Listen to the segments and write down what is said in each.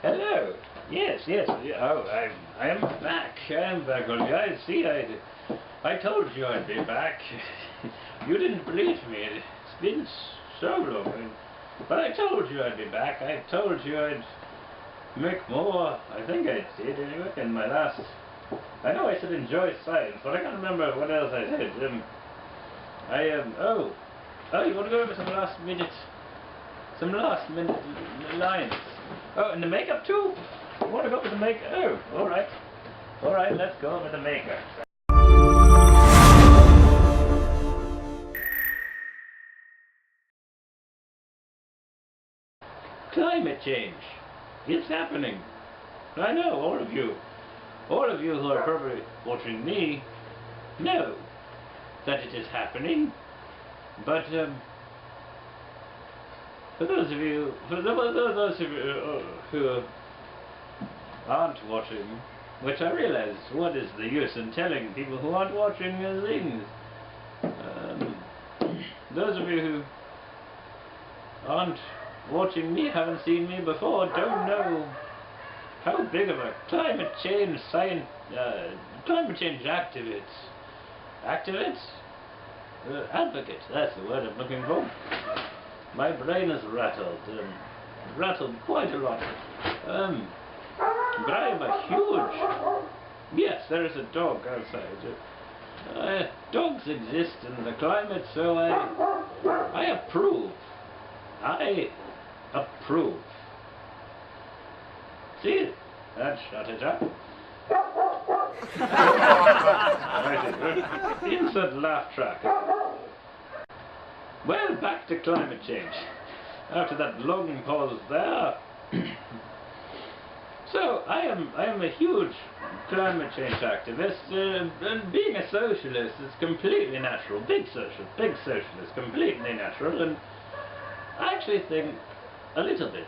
Hello. Yes, yes. Oh, I am back. I am back, old guy. See, I told you I'd be back. You didn't believe me. It's been so long. But I told you I'd be back. I told you I'd make more. I think I did anyway in my last. I know I said enjoy science, but I can't remember what else I said. Oh, you want to go over some last minute lines? Oh, and the makeup too? You want to go with the makeup? Oh, alright. Alright, let's go with the makeup. Climate change. It's happening. I know, all of you who are probably watching me know that it is happening. But, for those of you who aren't watching, which I realize, what is the use in telling people who aren't watching things? Those of you who aren't watching me, haven't seen me before, don't know how big of a climate change advocate, that's the word I'm looking for. My brain is rattled quite a lot. But I am a huge... Yes, there is a dog outside. Dogs exist in the climate, so I approve. I approve. See? That shut it up. Insert laugh track. Well, back to climate change. After that long pause there. So, I am a huge climate change activist, and being a socialist is completely natural. Big socialist, completely natural, and I actually think a little bit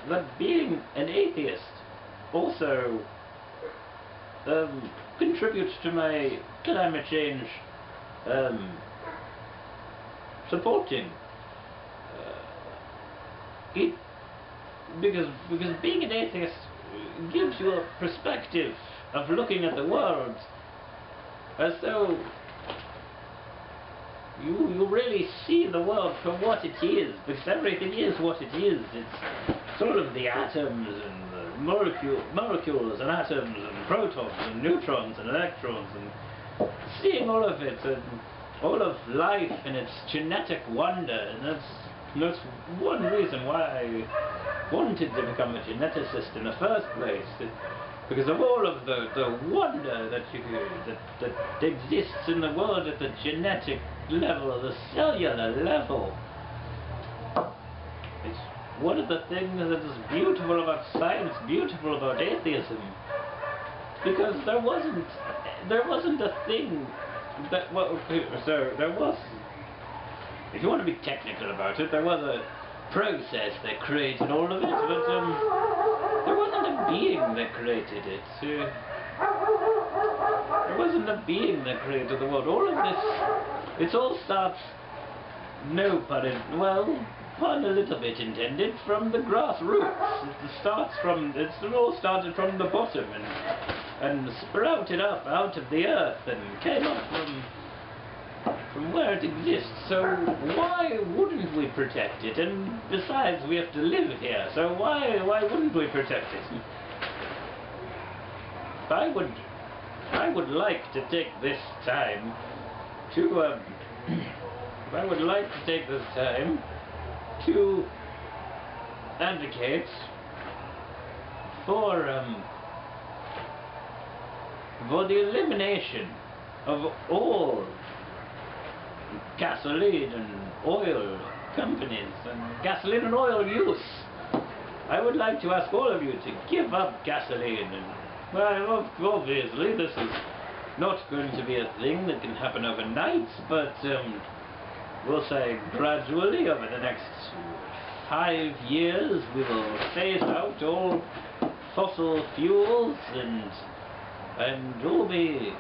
that being an atheist also contributes to my climate change supporting it, because being an atheist gives you a perspective of looking at the world as though you really see the world for what it is, because everything is what it is. It's sort of the atoms and the molecules and atoms and protons and neutrons and electrons, and seeing all of it and all of life and its genetic wonder. And that's one reason why I wanted to become a geneticist in the first place, because of all of the wonder that exists in the world at the genetic level, the cellular level. It's one of the things that is beautiful about science, beautiful about atheism, because there wasn't a thing that, well, so there was, if you want to be technical about it, there was a process that created all of it, but there wasn't a being that created it. There wasn't a being that created the world. All of this, it all starts, no pun, well, pun a little bit intended, from the grassroots. It all started from the bottom and sprouted up out of the earth and came up from where it exists. So why wouldn't we protect it? And besides, we have to live here, so why wouldn't we protect it? I would like to take this time to to advocate for the elimination of all gasoline and oil companies and gasoline and oil use. I would like to ask all of you to give up gasoline, and, well, obviously this is not going to be a thing that can happen overnight, but we'll say gradually over the next 5 years we will phase out all fossil fuels, and we'll be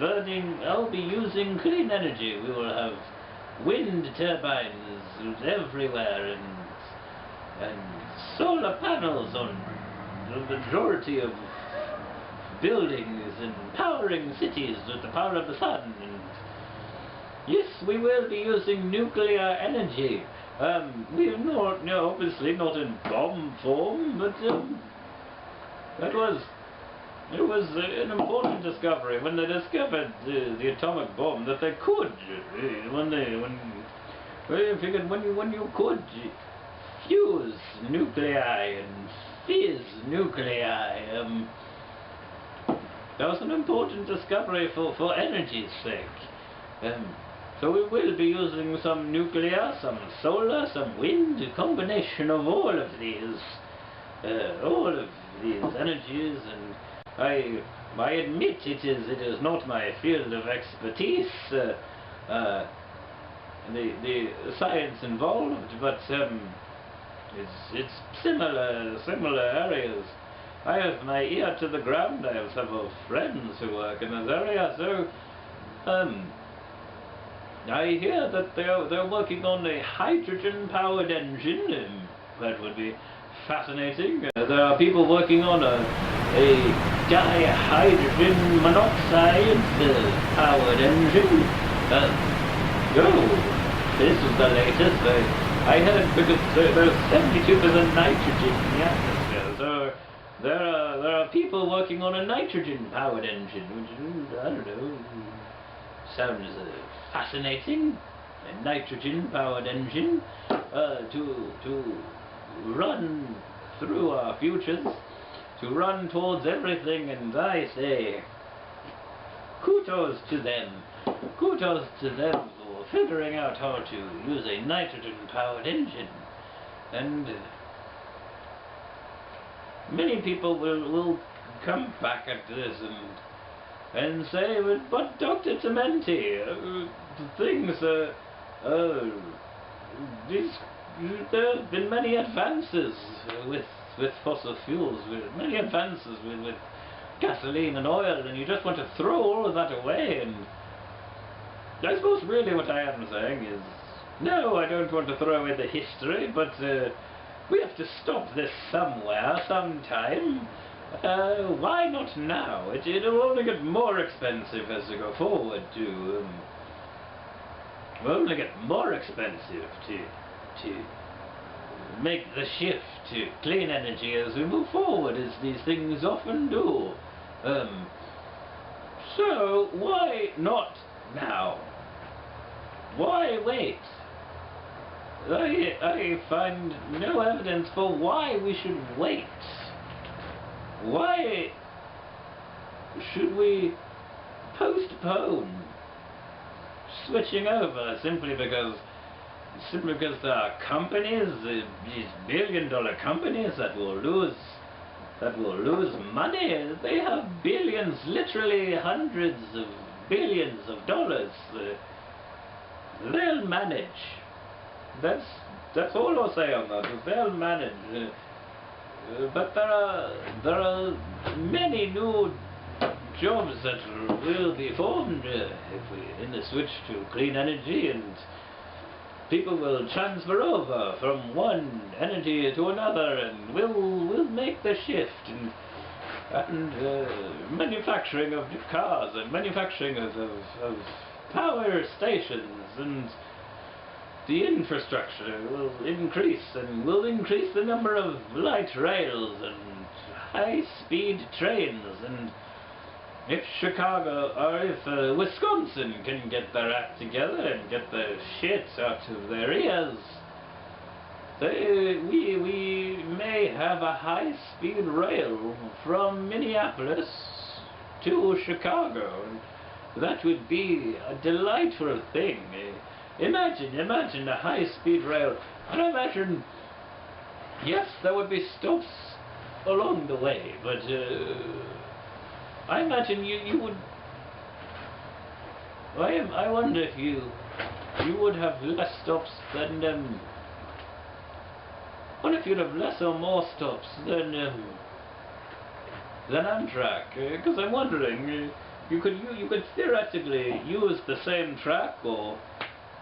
I'll be using clean energy. We will have wind turbines everywhere, and solar panels on the majority of buildings and powering cities with the power of the sun. And yes, we will be using nuclear energy. We're not, no, obviously not in bomb form, but it was an important discovery when they discovered the atomic bomb, that they could, when you could fuse nuclei and fizz nuclei. That was an important discovery for energy's sake. So we will be using some nuclear, some solar, some wind, a combination of all of these energies, and I admit it is not my field of expertise, the science involved, but it's similar areas. I have my ear to the ground. I have several friends who work in this area, so I hear that they're working on a hydrogen-powered engine. That would be fascinating. There are people working on a dihydrogen monoxide powered engine. This is the latest. I heard, because there's 72% nitrogen in the atmosphere, so there are people working on a nitrogen powered engine, which, I don't know, sounds fascinating. A nitrogen powered engine to run through our futures, to run towards everything, and I say kudos to them for figuring out how to use a nitrogen powered engine. And many people will come back at this and say, but Dr. Tomenti, things there have been many advances with fossil fuels, many advances with gasoline and oil, and you just want to throw all of that away. And I suppose really what I am saying is, no, I don't want to throw away the history, but we have to stop this somewhere, sometime. Why not now? It'll only get more expensive as we go forward to... will only get more expensive to make the shift to clean energy as we move forward, as these things often do. So why not now? Why wait? I find no evidence for why we should wait. Why should we postpone switching over simply because there are companies, these billion-dollar companies that will lose money? They have billions, literally hundreds of billions of dollars. They'll manage. That's all I'll say on that. They'll manage. But there are many new jobs that will be formed in the switch to clean energy, and people will transfer over from one energy to another, and we'll make the shift, and manufacturing of cars, and manufacturing of power stations, and the infrastructure will increase, and will increase the number of light rails and high-speed trains. And if Chicago, or if Wisconsin can get their act together and get the shit out of their ears, we may have a high-speed rail from Minneapolis to Chicago, and that would be a delightful thing. Imagine a high-speed rail, and I imagine, yes, there would be stops along the way, but I imagine you would. I wonder if you would have less stops than I wonder if you'd have less or more stops than Amtrak, because I'm wondering, you could theoretically use the same track, or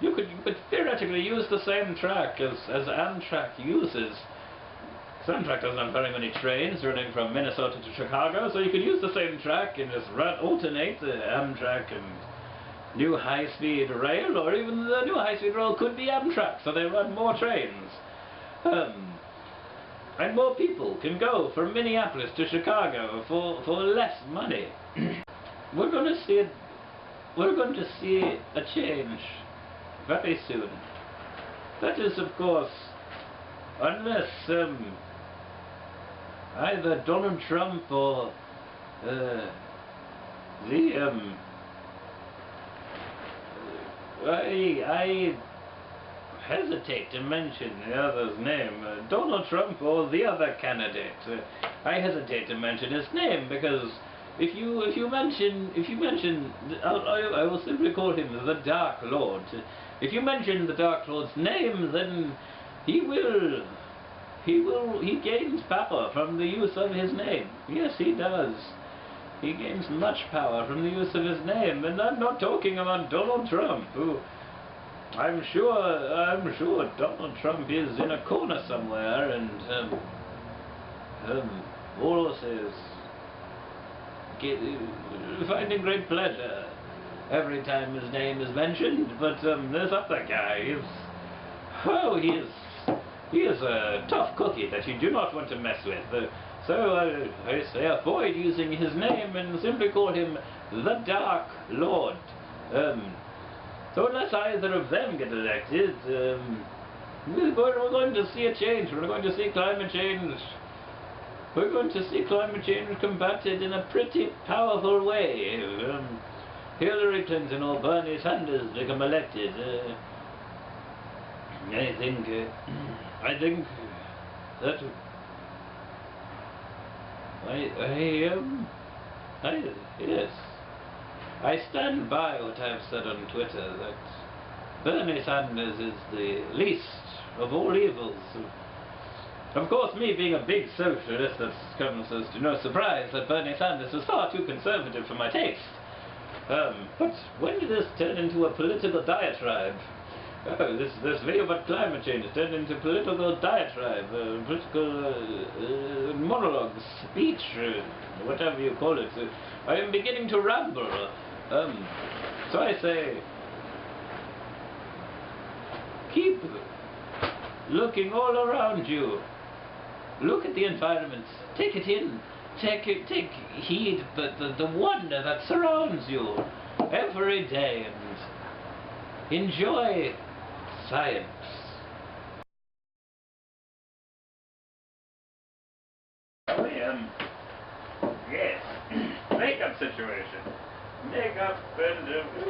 you could theoretically use the same track as Amtrak uses, Amtrak doesn't have very many trains running from Minnesota to Chicago, so you could use the same track and just alternate the Amtrak and new high-speed rail, or even the new high-speed rail could be Amtrak, so they run more trains. And more people can go from Minneapolis to Chicago for less money. We're going to see a change very soon. That is, of course, unless either Donald Trump or I hesitate to mention the other's name, Donald Trump or the other candidate. I hesitate to mention his name because if you mention, I will simply call him the Dark Lord. If you mention the Dark Lord's name, then he gains power from the use of his name. Yes, he does. He gains much power from the use of his name, and I'm not talking about Donald Trump, who I'm sure Donald Trump is in a corner somewhere, and also is finding great pleasure every time his name is mentioned. But this other guy he is a tough cookie that you do not want to mess with. So I say avoid using his name and simply call him the Dark Lord. So unless either of them get elected, we're going to see a change. We're going to see climate change. We're going to see climate change combated in a pretty powerful way. Hillary Clinton or Bernie Sanders become elected. I think that yes. I stand by what I've said on Twitter, that Bernie Sanders is the least of all evils. Of course, me being a big socialist, that comes as to no surprise that Bernie Sanders is far too conservative for my taste. But when did this turn into a political diatribe? Oh, this video about climate change turned into political diatribe, political monologue, speech, whatever you call it. I am beginning to ramble. So I say, keep looking all around you. Look at the environment. Take it in. Take heed the wonder that surrounds you every day, and enjoy science. Yes, makeup situation. Makeup and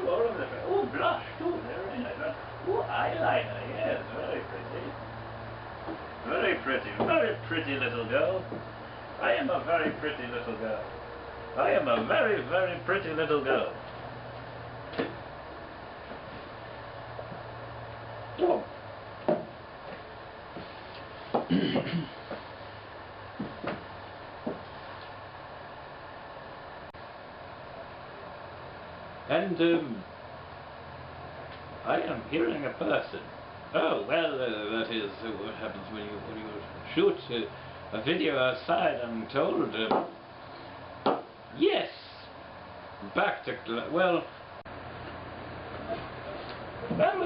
all of that. Blush too. Very nice. Eyeliner. Yes, very pretty. Very pretty little girl. I am a very pretty little girl. I am a very, very pretty little girl. Oh. And I am hearing a person. Oh, well, that is what happens when you shoot a video outside, I'm told. Yes! Back to... well... That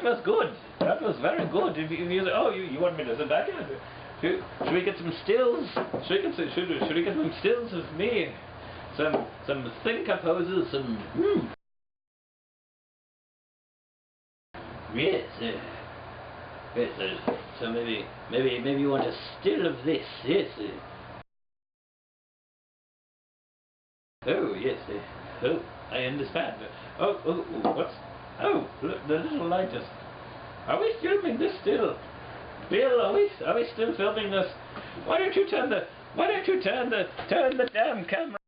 was good. That was very good. If you want me to sit back in? Should we get some stills? Should we get some stills of me? Some thinker poses, some... Yes, yes, so maybe you want a still of this, yes. Oh, yes, oh, I understand. Oh, what's... oh, look, the little light just... are we filming this still? Bill, are we still filming this? Why don't you turn the damn camera...